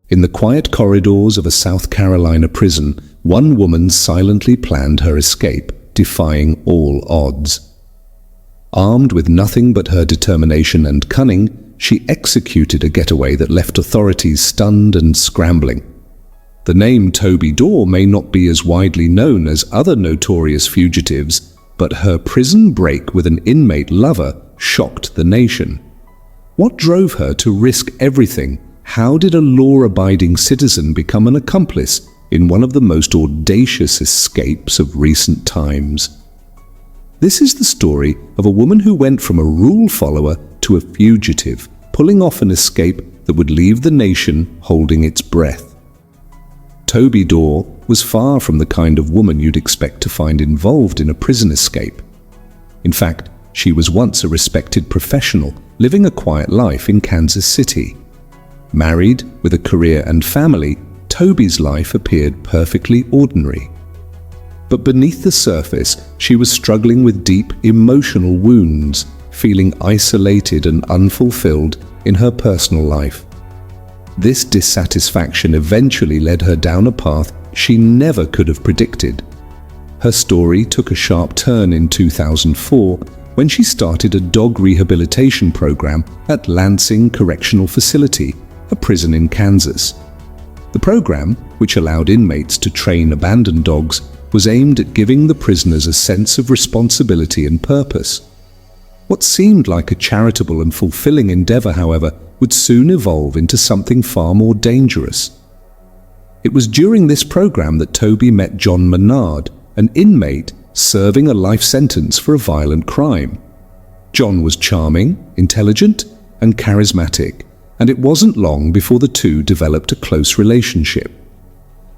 In the quiet corridors of a South Carolina prison, one woman silently planned her escape, defying all odds. Armed with nothing but her determination and cunning, she executed a getaway that left authorities stunned and scrambling. The name Toby Dorr may not be as widely known as other notorious fugitives, but her prison break with an inmate lover shocked the nation. What drove her to risk everything? How did a law-abiding citizen become an accomplice in one of the most audacious escapes of recent times? This is the story of a woman who went from a rule follower to a fugitive, pulling off an escape that would leave the nation holding its breath. Toby Dorr was far from the kind of woman you'd expect to find involved in a prison escape. In fact, she was once a respected professional living a quiet life in Kansas City. Married, with a career and family, Toby's life appeared perfectly ordinary. But beneath the surface, she was struggling with deep emotional wounds, feeling isolated and unfulfilled in her personal life. This dissatisfaction eventually led her down a path she never could have predicted. Her story took a sharp turn in 2004 when she started a dog rehabilitation program at Lansing Correctional Facility, a prison in Kansas. The program, which allowed inmates to train abandoned dogs, was aimed at giving the prisoners a sense of responsibility and purpose. What seemed like a charitable and fulfilling endeavor, however, would soon evolve into something far more dangerous. It was during this program that Toby met John Menard, an inmate serving a life sentence for a violent crime. John was charming, intelligent, and charismatic, and it wasn't long before the two developed a close relationship.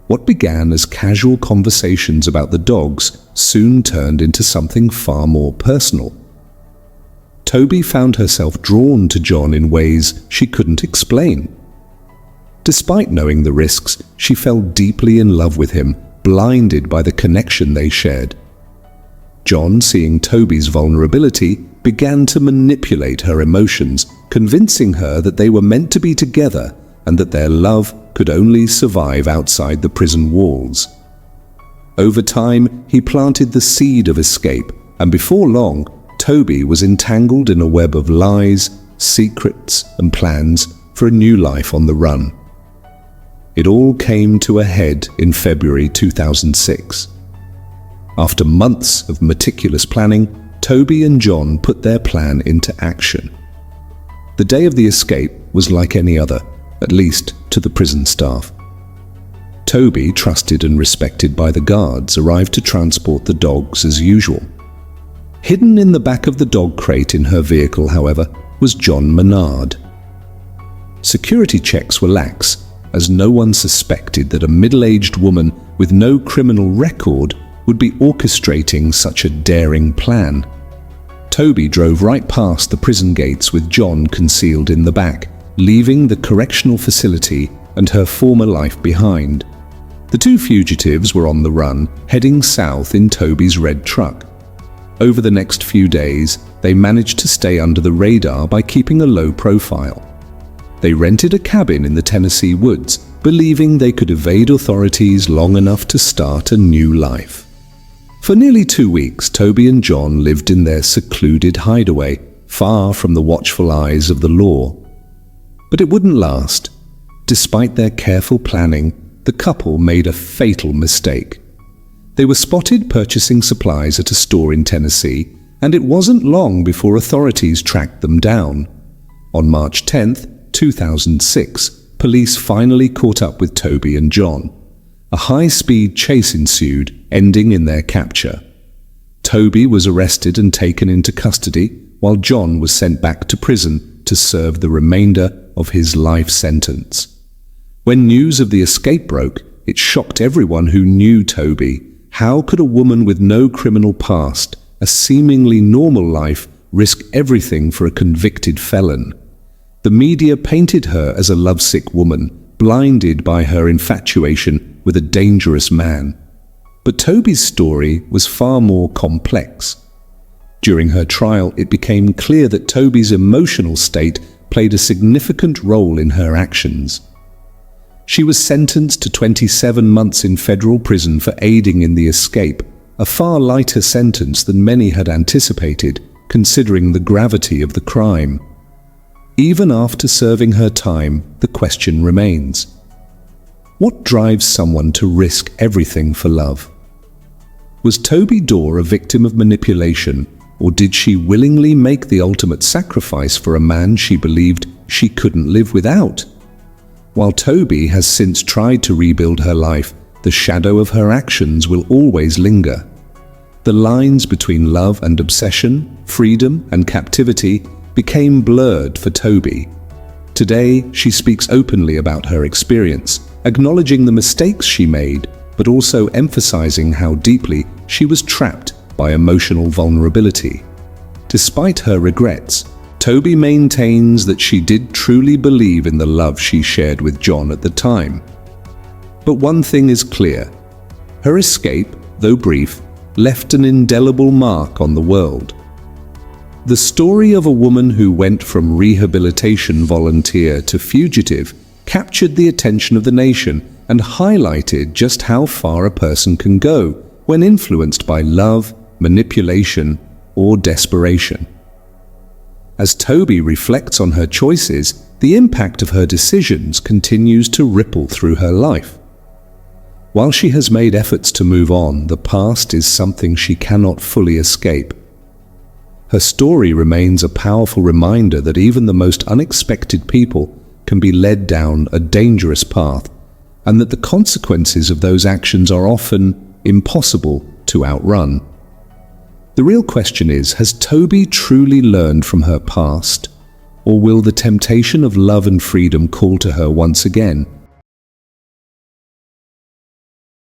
What began as casual conversations about the dogs soon turned into something far more personal. Toby found herself drawn to John in ways she couldn't explain. Despite knowing the risks, she fell deeply in love with him, blinded by the connection they shared. John, seeing Toby's vulnerability, began to manipulate her emotions, convincing her that they were meant to be together and that their love could only survive outside the prison walls. Over time, he planted the seed of escape, and before long, Toby was entangled in a web of lies, secrets, and plans for a new life on the run. It all came to a head in February 2006. After months of meticulous planning, Toby and John put their plan into action. The day of the escape was like any other, at least to the prison staff. Toby, trusted and respected by the guards, arrived to transport the dogs as usual. Hidden in the back of the dog crate in her vehicle, however, was John Menard. Security checks were lax, as no one suspected that a middle-aged woman with no criminal record would be orchestrating such a daring plan. Toby drove right past the prison gates with John concealed in the back, leaving the correctional facility and her former life behind. The two fugitives were on the run, heading south in Toby's red truck. Over the next few days, they managed to stay under the radar by keeping a low profile. They rented a cabin in the Tennessee woods, believing they could evade authorities long enough to start a new life. For nearly 2 weeks, Toby and John lived in their secluded hideaway, far from the watchful eyes of the law. But it wouldn't last. Despite their careful planning, the couple made a fatal mistake. They were spotted purchasing supplies at a store in Tennessee, and it wasn't long before authorities tracked them down. On March 10th, 2006, police finally caught up with Toby and John. A high-speed chase ensued, ending in their capture. Toby was arrested and taken into custody, while John was sent back to prison to serve the remainder of his life sentence. When news of the escape broke, it shocked everyone who knew Toby. How could a woman with no criminal past, a seemingly normal life, risk everything for a convicted felon? The media painted her as a lovesick woman, blinded by her infatuation with a dangerous man. But Toby's story was far more complex. During her trial, it became clear that Toby's emotional state played a significant role in her actions. She was sentenced to 27 months in federal prison for aiding in the escape, a far lighter sentence than many had anticipated, considering the gravity of the crime. Even after serving her time, the question remains: what drives someone to risk everything for love? Was Toby Dorr a victim of manipulation, or did she willingly make the ultimate sacrifice for a man she believed she couldn't live without? While Toby has since tried to rebuild her life, the shadow of her actions will always linger. The lines between love and obsession, freedom and captivity became blurred for Toby. Today, she speaks openly about her experience, acknowledging the mistakes she made, but also emphasizing how deeply she was trapped by emotional vulnerability. Despite her regrets, Toby maintains that she did truly believe in the love she shared with John at the time. But one thing is clear: her escape, though brief, left an indelible mark on the world. The story of a woman who went from rehabilitation volunteer to fugitive captured the attention of the nation and highlighted just how far a person can go when influenced by love, manipulation, or desperation. As Toby reflects on her choices, the impact of her decisions continues to ripple through her life. While she has made efforts to move on, the past is something she cannot fully escape. Her story remains a powerful reminder that even the most unexpected people can be led down a dangerous path, and that the consequences of those actions are often impossible to outrun. The real question is, has Toby truly learned from her past, or will the temptation of love and freedom call to her once again,